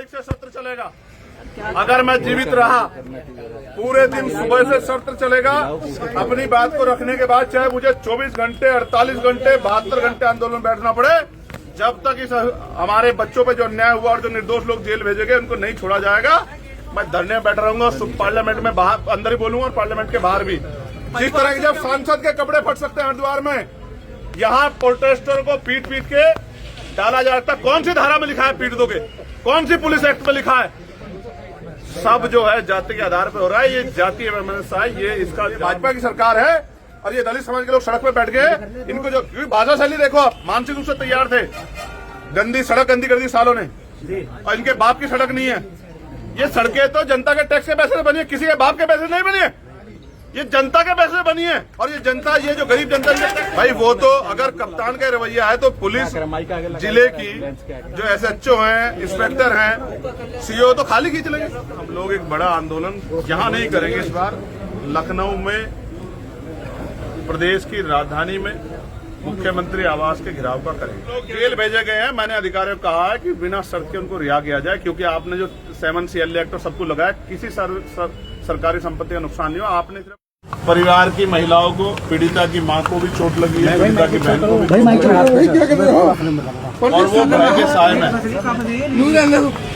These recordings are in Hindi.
तारीख से सत्र चलेगा। अगर मैं जीवित रहा पूरे दिन सुबह से सत्र चलेगा। अपनी बात को रखने के बाद चाहे मुझे 24 घंटे 48 घंटे 72 घंटे आंदोलन बैठना पड़े, जब तक इस हमारे बच्चों पे जो अन्याय हुआ और जो निर्दोष लोग जेल भेजे गए उनको नहीं छोड़ा जाएगा, मैं धरने में बैठा रहूंगा। पार्लियामेंट में बाहर अंदर ही बोलूंगा और पार्लियामेंट के बाहर भी। जिस तरह के जब सांसद के कपड़े फट सकते हैं हरिद्वार में, यहाँ प्रोटेस्टर को पीट पीट के डाला जाता। कौन सी धारा में लिखा है पीट दोगे? कौन सी पुलिस एक्ट में लिखा है? सब जो है जाति के आधार पर हो रहा है। ये जातीय वैमनस्य है, ये इसका भाजपा की सरकार है और ये दलित समाज के लोग सड़क पे बैठ गए। इनको जो भाषा शैली देखो आप, मानसिक रूप से तैयार थे। गंदी सड़क गंदी कर दी सालों ने और इनके बाप की सड़क नहीं है। ये सड़कें तो जनता के टैक्स के पैसे से बनी है, किसी के बाप के पैसे नहीं बनी है। ये जनता के पैसे बनी है और ये जनता, ये जो गरीब जनता भाई, वो तो अगर कप्तान का रवैया है तो पुलिस जिले की जो SHO हैं, इंस्पेक्टर हैं, CO तो खाली खींच लेंगे। हम लोग एक बड़ा आंदोलन यहाँ नहीं करेंगे इस बार। लखनऊ में, प्रदेश की राजधानी में मुख्यमंत्री आवास के घिराव का करेंगे। लोग जेल भेजे गए हैं। मैंने अधिकारियों को कहा है कि बिना शर्त के उनको रिहा किया जाए, क्योंकि आपने जो 7 CL एक्ट और सबको लगाया, किसी सरकारी संपत्ति का नुकसान नहीं हुआ। आपने सिर्फ परिवार की महिलाओं को, पीड़िता की मां को भी चोट लगी है, पीड़िता की बहन को भी, और वो भय के साए में।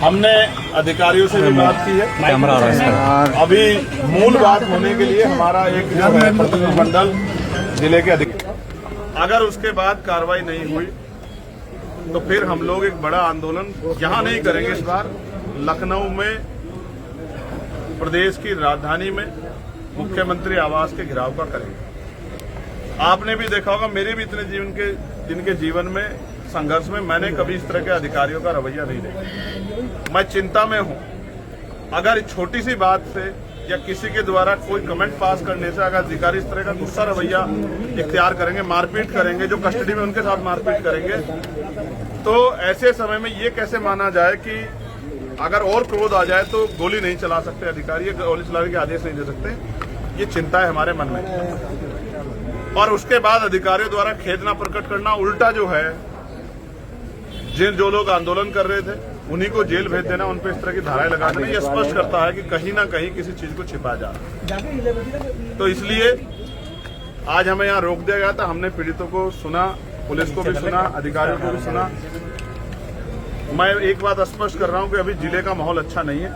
हमने अधिकारियों से भी बात की है। अभी मूल बात होने के लिए हमारा एक जो है प्रतिनिधिमंडल जिले के अधिकारी, अगर उसके बाद कार्रवाई नहीं हुई तो फिर हम लोग एक बड़ा आंदोलन यहाँ नहीं करेंगे इस बार। लखनऊ में, प्रदेश की राजधानी में मुख्यमंत्री आवास के घिराव का करेंगे। आपने भी देखा होगा, मेरे भी इतने जिनके जीवन में संघर्ष में मैंने कभी इस तरह के अधिकारियों का रवैया नहीं देखा। मैं चिंता में हूं। अगर छोटी सी बात से या किसी के द्वारा कोई कमेंट पास करने से अगर अधिकारी इस तरह का गुस्सा रवैया इख्तियार करेंगे, मारपीट करेंगे, जो कस्टडी में उनके साथ मारपीट करेंगे, तो ऐसे समय में ये कैसे माना जाए कि अगर और क्रोध आ जाए तो गोली नहीं चला सकते अधिकारी, गोली चलाने के आदेश नहीं दे सकते। ये चिंता है हमारे मन में। और उसके बाद अधिकारियों द्वारा खेदना प्रकट करना, उल्टा जो है जो लोग आंदोलन कर रहे थे उन्हीं को जेल भेज देना, उन पर इस तरह की धाराएं लगा देना, ये स्पष्ट करता है कि कहीं ना कहीं किसी चीज को छिपाया जा रहा है। तो इसलिए आज हमें यहाँ रोक दिया गया था। हमने पीड़ितों को सुना, पुलिस को भी सुना, अधिकारियों को भी सुना। मैं एक बात स्पष्ट कर रहा हूं कि अभी जिले का माहौल अच्छा नहीं है।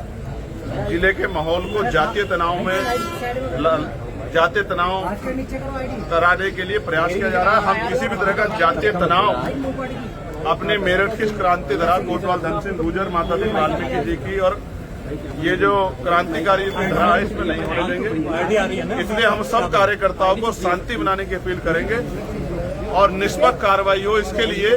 जिले के माहौल को जातीय तनाव कराने के लिए प्रयास किया जा रहा है। हम किसी भी तरह का जातीय तनाव अपने मेरठ की क्रांति धरा कोतवाल धन सिंह गुर्जर, माता दी वाल्मीकि जी की और ये जो क्रांतिकारी धरा है, इसमें नहीं होने देंगे। इसलिए हम सब कार्यकर्ताओं को शांति बनाने की अपील करेंगे और निष्पक्ष कार्रवाई हो, इसके लिए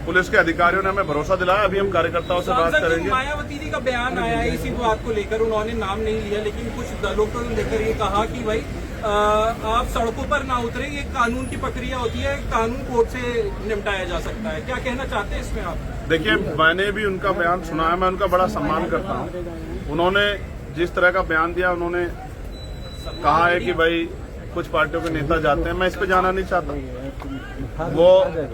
पुलिस के अधिकारियों ने हमें भरोसा दिलाया। अभी हम कार्यकर्ताओं से बात करेंगे। मायावती जी का बयान आया है इसी बात को लेकर, उन्होंने नाम नहीं लिया, लेकिन कुछ दलों को लेकर ये कहा कि भाई आप सड़कों पर ना उतरे, ये कानून की प्रक्रिया होती है, कानून कोर्ट से निपटाया जा सकता है। क्या कहना चाहते हैं इसमें आप? देखिए, मैंने भी उनका बयान सुना है, मैं उनका बड़ा सम्मान करता हूँ। उन्होंने जिस तरह का बयान दिया, उन्होंने कहा है कि भाई कुछ पार्टियों के नेता जाते हैं, मैं इस पे जाना नहीं चाहता। वो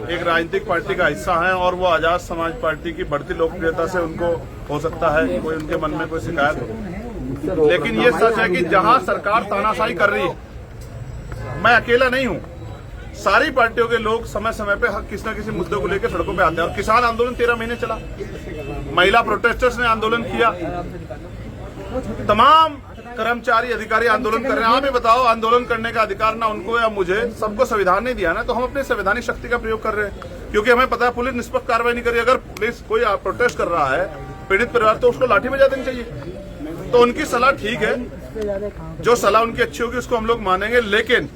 एक राजनीतिक पार्टी का हिस्सा है और वो आजाद समाज पार्टी की बढ़ती लोकप्रियता से उनको हो सकता है कोई उनके मन में कोई शिकायत हो, लेकिन ये सच है कि जहां सरकार तानाशाही कर रही है, मैं अकेला नहीं हूं, सारी पार्टियों के लोग समय समय पे किसी न किसी मुद्दे को लेकर सड़कों पे आते हैं। और किसान आंदोलन 13 महीने चला, महिला प्रोटेस्टर्स ने आंदोलन किया, तमाम कर्मचारी अधिकारी आंदोलन कर रहे हैं। आप ही बताओ, आंदोलन करने का अधिकार ना उनको या मुझे, सबको संविधान ने दिया ना, तो हम अपनी संवैधानिक शक्ति का प्रयोग कर रहे हैं, क्योंकि हमें पता है पुलिस निष्पक्ष कार्रवाई नहीं कर रही। अगर पुलिस कोई प्रोटेस्ट कर रहा है, पीड़ित परिवार, तो उसको लाठी बजा देनी चाहिए। तो उनकी सलाह ठीक है, जो सलाह उनकी अच्छी होगी उसको हम लोग मानेंगे। लेकिन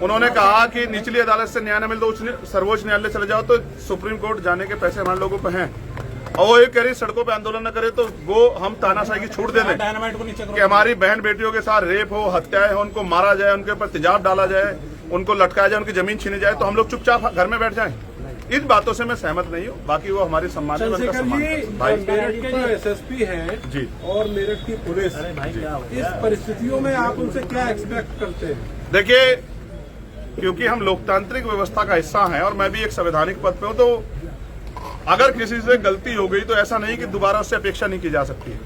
उन्होंने कहा कि निचली अदालत से न्याय न मिले तो सर्वोच्च न्यायालय चले जाओ, तो सुप्रीम कोर्ट जाने के पैसे हमारे लोगों पे हैं। और वो ये कह रही सड़कों पे आंदोलन न करे, तो वो हम तानाशाही की छूट दे दें कि हमारी बहन बेटियों के साथ रेप हो, हत्याएं हो, उनको मारा जाए, उनके ऊपर तेजाब डाला जाए, उनको लटकाया जाए, उनकी जमीन छीनी जाए, तो हम लोग चुपचाप घर में बैठ जाएं। इन बातों से मैं सहमत नहीं हूँ। बाकी वो हमारी सम्मान है, उनका सम्मान। मेरठ के जो SSP हैं जी और मेरठ की पुलिस, इस परिस्थितियों में आप उनसे क्या एक्सपेक्ट करते हैं? देखिए, क्योंकि हम लोकतांत्रिक व्यवस्था का हिस्सा हैं और मैं भी एक संवैधानिक पद पे हूँ, तो अगर किसी से गलती हो गई तो ऐसा नहीं कि दोबारा उससे अपेक्षा नहीं की जा सकती।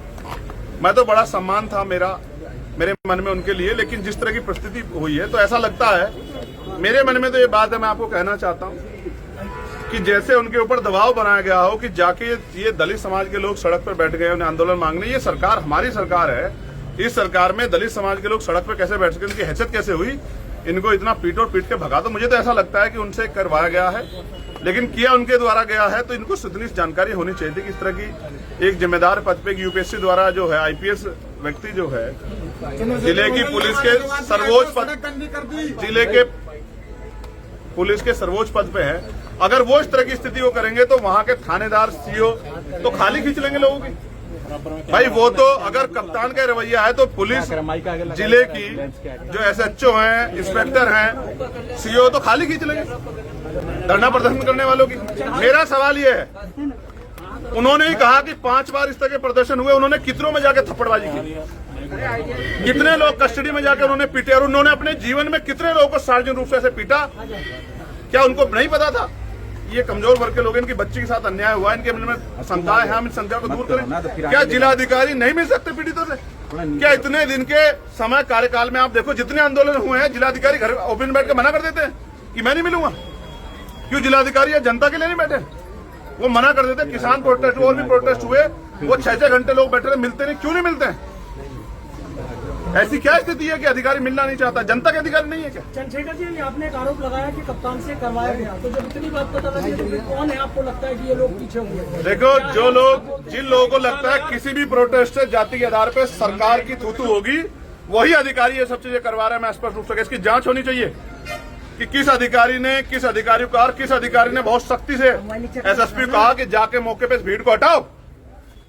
मैं तो बड़ा सम्मान था मेरे मन में उनके लिए, लेकिन जिस तरह की परिस्थिति हुई है तो ऐसा लगता है, मेरे मन में तो ये बात है, मैं आपको कहना चाहता हूँ कि जैसे उनके ऊपर दबाव बनाया गया हो कि जाके ये दलित समाज के लोग सड़क पर बैठ गए उन्हें आंदोलन मांगने। ये सरकार हमारी सरकार है, इस सरकार में दलित समाज के लोग सड़क पर कैसे बैठ सके, उनकी हैसियत कैसे हुई, इनको इतना पीट के भगा। तो मुझे तो ऐसा लगता है कि उनसे करवाया गया है, लेकिन किया उनके द्वारा गया है तो इनको इतनी जानकारी होनी चाहिए थी कि इस तरह की एक जिम्मेदार पद पे यूपीएससी द्वारा जो है आईपीएस व्यक्ति जो है जिले की पुलिस के सर्वोच्च पद, जिले के पुलिस के सर्वोच्च पद पे है, अगर वो इस तरह की स्थिति को करेंगे तो वहां के थानेदार सीओ तो खाली खींच लेंगे लोगों की। भाई वो तो अगर कप्तान का रवैया है तो पुलिस जिले की जो एसएचओ हैं, इंस्पेक्टर हैं, सीओ तो खाली खींच लेंगे धरना प्रदर्शन करने वालों की। मेरा सवाल ये है, उन्होंने ही कहा कि 5 बार इस तरह के प्रदर्शन हुए, उन्होंने कितनों में जाकर थप्पड़बाजी की, कितने लोग कस्टडी में जाकर उन्होंने पीटे, और उन्होंने अपने जीवन में कितने लोगों को सार्वजनिक रूप से ऐसे पीटा। क्या उनको नहीं पता था ये कमजोर वर्ग के लोग, इनकी बच्ची के साथ अन्याय हुआ, इनके मन में शंकाएं हैं, हम इस शंका को दूर करें। क्या जिलाधिकारी नहीं मिल सकते पीड़ितों से? क्या इतने दिन के समय कार्यकाल में आप देखो जितने आंदोलन हुए हैं, जिलाधिकारी घर ऑफिस में बैठ के मना कर देते हैं कि मैं नहीं मिलूंगा। क्यों जिलाधिकारी या जनता के लिए नहीं बैठे? वो मना कर देते। किसान प्रोटेस्ट और भी प्रोटेस्ट हुए, वो 6-6 घंटे लोग बैठे रहे, मिलते नहीं। क्यों नहीं मिलते हैं? ऐसी क्या स्थिति है कि अधिकारी मिलना नहीं चाहता? जनता के अधिकारी नहीं है क्या? चंद्रशेखर जी, आपने एक आरोप लगाया कि कप्तान से करवाया गया, तो जब इतनी बात पता लगी तो फिर कौन है आपको लगता है कि ये लोग पीछे हुए? देखो, जो लोग, जिन लोगों को लगता है किसी भी प्रोटेस्ट से जाति के आधार पर सरकार की थूथू होगी, वही अधिकारी ये सब चीजें करवा रहे हैं। मैं स्पष्ट रूप से इसकी जांच होनी चाहिए कि किस अधिकारी ने, किस अधिकारी को, और किस अधिकारी ने बहुत सख्ती से एसएसपी को कहा कि जाके मौके पे इस भीड़ को हटाओ।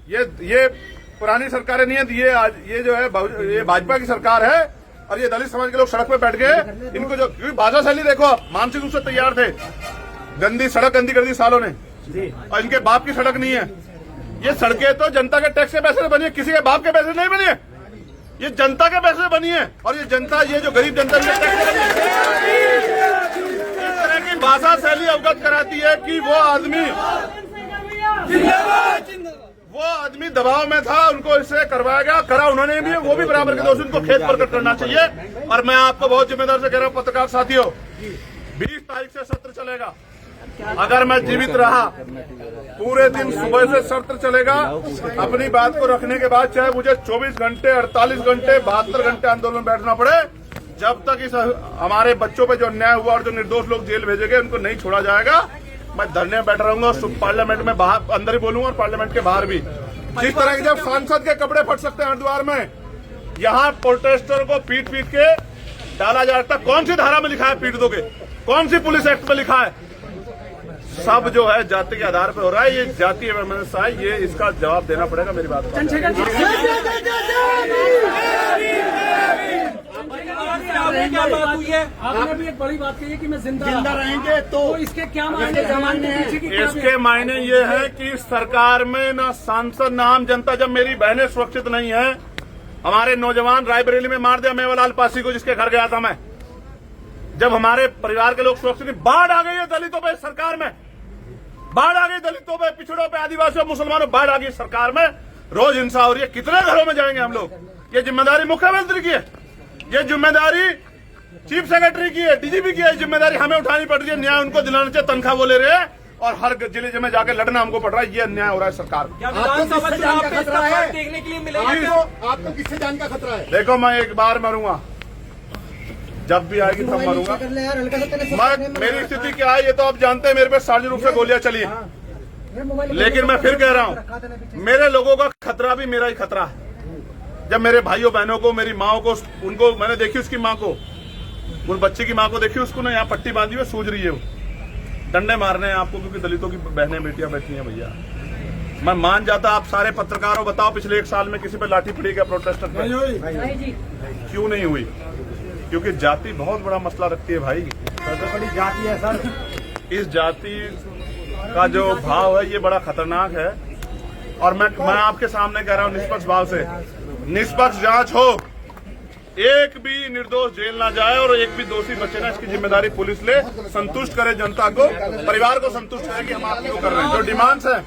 ये पुरानी सरकारें नहीं है, ये जो है ये भाजपा की सरकार है, और ये दलित समाज के लोग सड़क पे बैठ गए। इनको जो भाषा शैली देखो, आप मानसिक रूप से तैयार थे। गंदी सड़क गंदी कर दी सालों ने, और इनके बाप की सड़क नहीं है। ये सड़कें तो जनता के टैक्स के पैसे से बनी है, किसी के बाप के पैसे नहीं बनी है। ये जनता के पैसे बनी है, और ये जनता, ये जो गरीब जनता इस तरह की भाषा शैली अवगत कराती है कि वो आदमी दबाव में था, उनको इससे करवाया गया, करा उन्होंने भी, वो भी बराबर के दोषी, उनको खेत प्रकट करना चाहिए। और मैं आपको बहुत जिम्मेदार से कह रहा हूँ, पत्रकार साथियों, 20 तारीख से सत्र चलेगा। अगर मैं जीवित रहा, पूरे दिन सुबह से सत्र चलेगा। अपनी बात को रखने के बाद चाहे मुझे 24 घंटे, 48 घंटे, 72 घंटे आंदोलन बैठना पड़े, जब तक इस हमारे बच्चों पे जो अन्याय हुआ और जो निर्दोष लोग जेल भेजे गए उनको नहीं छोड़ा जाएगा। मैं धरने में बैठा रहूंगा, पार्लियामेंट में बाहर, अंदर ही बोलूंगा और पार्लियामेंट के बाहर भी। जिस तरह के जब सांसद के कपड़े फट सकते हैं हरिद्वार में, यहाँ प्रोटेस्टर को पीट के डाला जाता। कौन सी धारा में लिखा है पीट दोगे? कौन सी पुलिस एक्ट में लिखा है? सब जो है जाति के आधार पर हो रहा है। ये जातीय वैमनस्य है, ये इसका जवाब देना पड़ेगा। मेरी बात क्या बात हुई है? आपने भी एक बड़ी बात कही है कि मैं जिंदा रहेंगे, तो इसके क्या मायने हैं? इसके मायने ये है कि सरकार में ना सांसद ना आम जनता, जब मेरी बहनें सुरक्षित नहीं है, हमारे नौजवान रायबरेली में मार दिया मेवालाल पासी को, जिसके घर गया था मैं, जब हमारे परिवार के लोग सुरक्षित, बाढ़ आ गई है दलितों पे सरकार में, बाढ़ आ गई दलितों पे, पिछड़ों पे, आदिवासियों, मुसलमानों, बाढ़ आ गई सरकार में, रोज हिंसा हो रही है। कितने घरों में जाएंगे हम लोग? ये जिम्मेदारी मुख्यमंत्री की है, ये जिम्मेदारी चीफ सेक्रेटरी की है, डीजीपी की है, जिम्मेदारी हमें उठानी पड़ रही है। न्याय उनको दिलाना चाहिए, तनख्वाह वो ले रहे हैं, और हर जिले में जाकर लड़ना हमको पड़ रहा है। ये अन्याय हो रहा है सरकार। विधानसभा चुनाव पे खतरा देखने के लिए मिलेगा? आपको किससे जान का खतरा है? देखो, मैं एक बार मरूंगा, जब भी आएगी तब मरूंगा। मेरी स्थिति क्या है ये तो आप जानते हैं। मेरे पे सार्वजनिक रूप से गोलियां चली है, लेकिन मैं फिर कह रहा हूं, मेरे लोगों का खतरा भी मेरा ही खतरा है। जब मेरे भाइयों बहनों को, मेरी माओ को, उनको मैंने देखी, उसकी माँ को, उस बच्चे की माँ को देखी, उसको ना यहाँ पट्टी बांधी हुई सूझ रही है, वो डंडे मारने हैं आपको, क्योंकि दलितों की बहनें बेटियां बैठी हैं। भैया मैं मान जाता, आप सारे पत्रकारों बताओ पिछले 1 साल में किसी पे लाठी पड़ी क्या प्रोटेस्टर पे? क्यों नहीं हुई? क्योंकि जाति बहुत बड़ा मसला रखती है भाई। सबसे बड़ी जाति है सर। इस जाति का जो भाव है ये बड़ा खतरनाक है, और मैं आपके सामने कह रहा हूँ, निष्पक्ष भाव से, निष्पक्ष जांच हो, एक भी निर्दोष जेल ना जाए और एक भी दोषी बचे ना, इसकी जिम्मेदारी पुलिस ले, संतुष्ट करे जनता को, परिवार को संतुष्ट करे कि हम आपकी वो कर रहे हैं। जो डिमांड्स है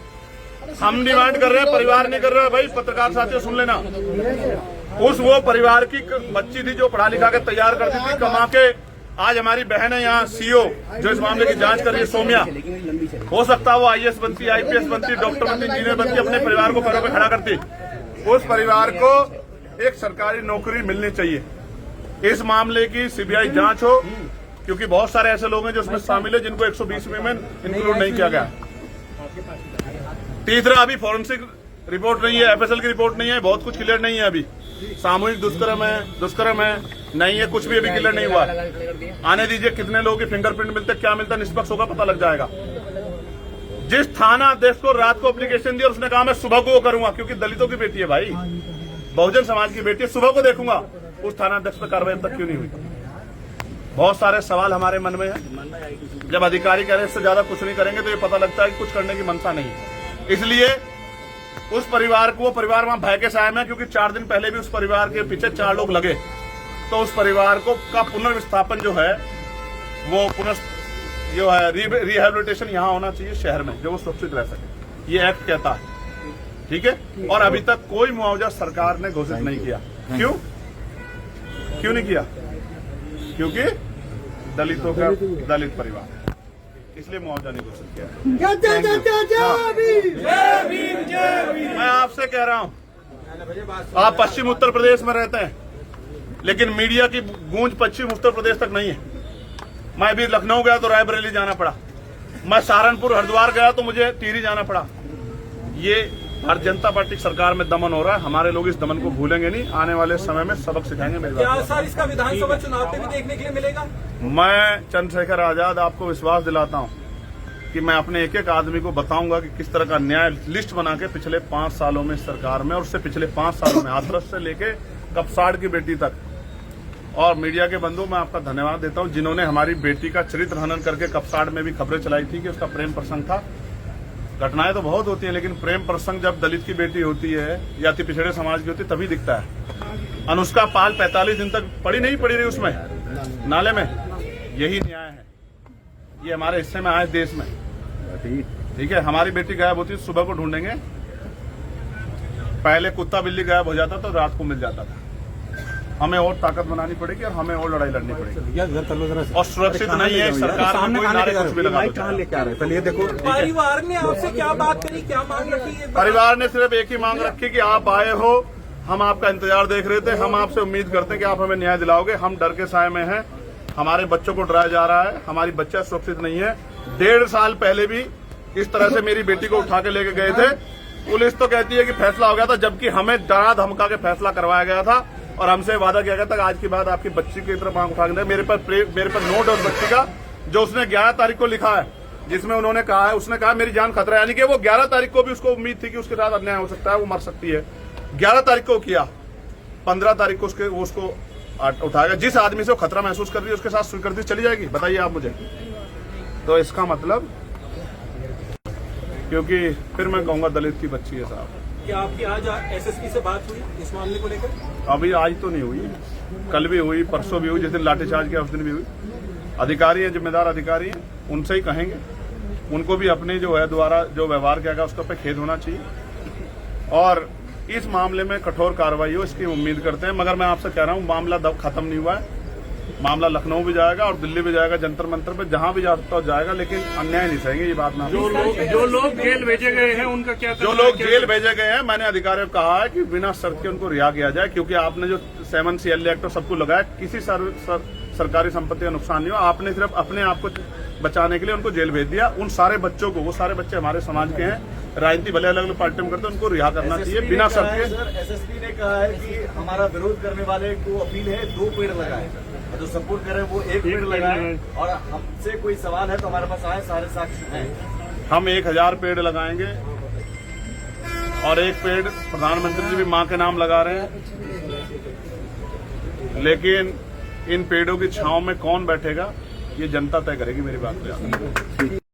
हम डिमांड कर रहे हैं, परिवार नहीं कर रहा है। भाई पत्रकार साथियों सुन लेना, उस वो परिवार की बच्ची थी जो पढ़ा लिखा के तैयार करती थी, कमा के आज हमारी बहन है यहाँ सीओ जो इस मामले की जांच कर रही है, सोम्या, हो सकता है वो आईएएस बनती, आईपीएस बनती, डॉक्टर बनती, इंजीनियर बनती, अपने परिवार को पैरों पे खड़ा करती। उस परिवार को एक सरकारी नौकरी मिलनी चाहिए। इस मामले की सीबीआई जांच हो, क्योंकि बहुत सारे ऐसे लोग हैं जो उसमें शामिल है जिनको 120 में इंक्लूड नहीं किया गया। तीसरा, अभी फॉरेंसिक रिपोर्ट नहीं है, एफएसएल की रिपोर्ट नहीं है, बहुत कुछ क्लियर नहीं है। अभी सामूहिक दुष्कर्म है नहीं है, कुछ भी अभी क्लियर नहीं हुआ। आने दीजिए, कितने लोगों के फिंगरप्रिंट मिलते, क्या मिलता, निष्पक्ष होगा, पता लग जाएगा। जिस थाना अध्यक्ष को रात को एप्लीकेशन दी और उसने कहा मैं सुबह को वो करूंगा, क्योंकि दलितों की बेटी है भाई, बहुजन समाज की बेटी है, सुबह को देखूंगा, उस थाना अध्यक्ष पर कार्रवाई अब तक क्यों नहीं हुई? बहुत सारे सवाल हमारे मन में है। जब अधिकारी कह रहे इससे ज्यादा कुछ नहीं करेंगे तो ये पता लगता है कि कुछ करने की मनसा नहीं है। इसलिए उस परिवार को, वो परिवार वहां भय के साए में, क्योंकि 4 दिन पहले भी उस परिवार के पीछे 4 लोग लगे, तो उस परिवार को का पुनर्विस्थापन जो है वो जो है रिहेबिलिटेशन यहाँ होना चाहिए शहर में, जो वो सुरक्षित रह सके, ये एक्ट कहता है। ठीक है, और अभी तक कोई मुआवजा सरकार ने घोषित नहीं किया। क्यों नहीं किया? क्योंकि दलितों का दलित परिवार, इसलिए मुआवजा नहीं घोषित किया। मैं आपसे कह रहा हूं, आप पश्चिम उत्तर प्रदेश में रहते हैं, लेकिन मीडिया की गूंज पश्चिम उत्तर प्रदेश तक नहीं है। मैं भी लखनऊ गया तो रायबरेली जाना पड़ा, मैं सहारनपुर हरिद्वार गया तो मुझे टिहरी जाना पड़ा। ये भारतीय जनता पार्टी की सरकार में दमन हो रहा है। हमारे लोग इस दमन को भूलेंगे नहीं, आने वाले समय में सबक सिखाएंगे। मेरी बात क्या सर इसका विधानसभा चुनाव में भी देखने के लिए मिलेगा? मैं चंद्रशेखर आजाद आपको विश्वास दिलाता हूं कि मैं अपने एक एक आदमी को बताऊंगा कि किस तरह का न्याय लिस्ट बना के पिछले 5 सालों में सरकार में और उससे पिछले 5 सालों में हाथरस से लेके कपसाड़ की बेटी तक। और मीडिया के बंधु, मैं आपका धन्यवाद देता हूं जिन्होंने हमारी बेटी का चरित्र हनन करके कपसाड़ में भी खबरें चलाई थी कि उसका प्रेम प्रसंग था। घटनाएं तो बहुत होती हैं, लेकिन प्रेम प्रसंग जब दलित की बेटी होती है या अति पिछड़े समाज की होती है तभी दिखता है। अनुष्का पाल 45 दिन तक पड़ी रही उसमें नाले में। यही न्याय है, ये हमारे हिस्से में आए देश में। ठीक है, हमारी बेटी गायब होती, सुबह को ढूंढेंगे, पहले कुत्ता बिल्ली गायब हो जाता तो रात को मिल जाता था। हमें और ताकत बनानी पड़ेगी और हमें और लड़ाई लड़नी पड़ेगी। और सुरक्षित नहीं है सरकार में कोई नारे कुछ भी लगा दो। चलिए देखो, परिवार ने आपसे क्या बात करी, क्या मांग रखी है? परिवार ने सिर्फ एक ही मांग रखी कि आप आए हो, हम आपका इंतजार देख रहे थे, हम आपसे उम्मीद करते हैं कि आप हमें न्याय दिलाओगे। हम डर के साए में हैं, हमारे बच्चों को डराया जा रहा है, हमारी बच्चा सुरक्षित नहीं है। 1.5 साल पहले भी इस तरह से मेरी बेटी को उठा के लेके गए थे। पुलिस तो कहती है कि फैसला हो गया था, जबकि हमें डरा धमका के फैसला करवाया गया था और हमसे वादा किया गया था आज के बाद आपकी बच्ची की तरफ आंख उठा के। मेरे पर नोट और बच्ची का जो उसने 11 तारीख को लिखा है, जिसमें उन्होंने कहा है, उसने कहा मेरी जान खतरा है, यानी कि वो 11 तारीख को भी उसको उम्मीद थी कि उसके साथ अन्याय हो सकता है, वो मर सकती है। 11 तारीख को किया, 15 तारीख को उसको उठाएगा। जिस आदमी से वो खतरा महसूस कर रही है उसके साथ स्वीकृति चली जाएगी, बताइए आप मुझे। तो इसका मतलब, क्योंकि फिर मैं कहूंगा दलित की बच्ची है साहब। क्या आपकी आज एसएसपी से बात हुई इस मामले को लेकर? अभी आज तो नहीं हुई, कल भी हुई, परसों भी हुई, जिस दिन लाठीचार्ज किया उस दिन भी हुई। अधिकारी हैं, जिम्मेदार अधिकारी हैं, उनसे ही कहेंगे। उनको भी अपने जो है द्वारा जो व्यवहार किया गया उसका पे खेद होना चाहिए और इस मामले में कठोर कार्रवाई हो, इसकी उम्मीद करते हैं। मगर मैं आपसे कह रहा हूं, मामला खत्म नहीं हुआ है। मामला लखनऊ भी जाएगा और दिल्ली भी जाएगा, जंतर मंतर पे जहां भी जा सकता हो जाएगा, लेकिन अन्याय नहीं सहेंगे। ये बात मैं जो लोग जेल भेजे गए हैं उनका क्या? जो लोग जेल भेजे गए हैं, मैंने अधिकारियों को कहा है कि बिना शर्त के उनको रिहा किया जाए, क्योंकि आपने जो 7 CL एक्ट और सबको लगाया, किसी सरकारी संपत्ति का नुकसान नहीं हुआ। आपने सिर्फ अपने आप को बचाने के लिए उनको जेल भेज दिया। उन सारे बच्चों को, वो सारे बच्चे हमारे समाज के हैं, राजनीति भले अलग अलग पार्टी में करते हैं, उनको रिहा करना चाहिए बिना शर्त के। एसएसपी ने कहा है कि हमारा विरोध करने वाले को अपील है 2 पेड़ लगाए, जो सपोर्ट कर रहे हैं वो 1 पेड़ लगाए, और हमसे कोई सवाल है तो हमारे पास आए, सारे साक्ष्य हैं। हम 1000 पेड़ लगाएंगे और 1 पेड़ प्रधानमंत्री जी भी मां के नाम लगा रहे हैं, लेकिन इन पेड़ों की छांव में कौन बैठेगा ये जनता तय करेगी। मेरी बात पे